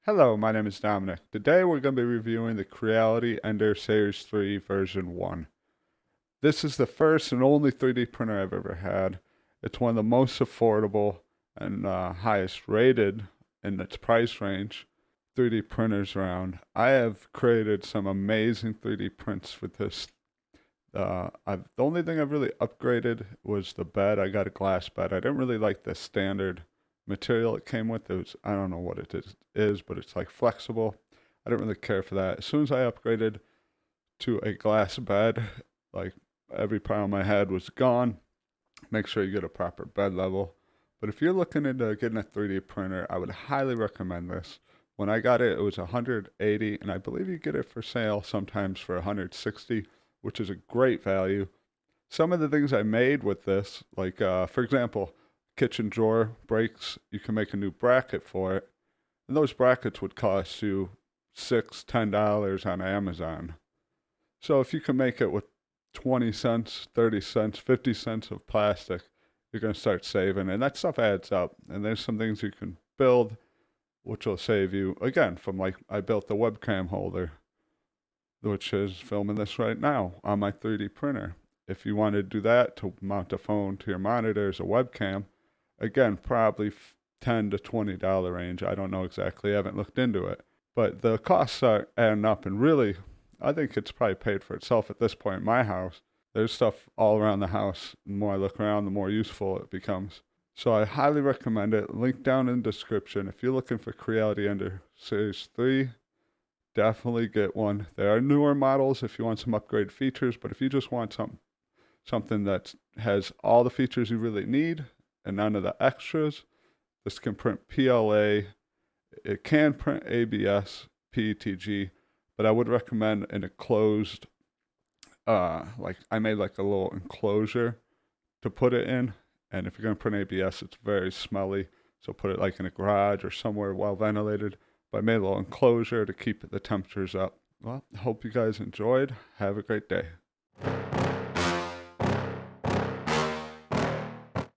Hello, my name is Dominic. Today we're going to be reviewing the Creality Ender Series 3 version 1. This is the first and only 3D printer I've ever had. It's one of the most affordable and highest rated in its price range 3D printers around. I have created some amazing 3D prints with this. The only thing I've really upgraded was the bed. I got a glass bed. I didn't really like the standard material it came with. I don't know what it is, but it's like flexible. I didn't really care for that. As soon as I upgraded to a glass bed, like every problem I had was gone. Make sure you get a proper bed level. But if you're looking into getting a 3D printer, I would highly recommend this. When I got it, it was 180, and I believe you get it for sale sometimes for 160, which is a great value. Some of the things I made with this, like for example, kitchen drawer breaks, you can make a new bracket for it, and those brackets would cost you $10 on Amazon. So if you can make it with 20 cents, 30 cents, 50 cents of plastic, you're going to start saving, and that stuff adds up. And there's some things you can build which will save you, again, from like I built the webcam holder, which is filming this right now on my 3D printer. If you want to do that to mount a phone to your monitor as a webcam, again, probably $10 to $20 range. I don't know exactly. I haven't looked into it. But the costs are adding up, and really, I think it's probably paid for itself at this point in my house. There's stuff all around the house. The more I look around, the more useful it becomes. So I highly recommend it. Link down in the description. If you're looking for Creality Ender Series 3, definitely get one. There are newer models if you want some upgrade features, but if you just want something that has all the features you really need and none of the extras, this can print PLA. It can print ABS, PETG, but I would recommend an enclosed, like I made like a little enclosure to put it in. And if you're going to print ABS, it's very smelly. So put it like in a garage or somewhere well ventilated. But I made a little enclosure to keep the temperatures up. Well, I hope you guys enjoyed. Have a great day.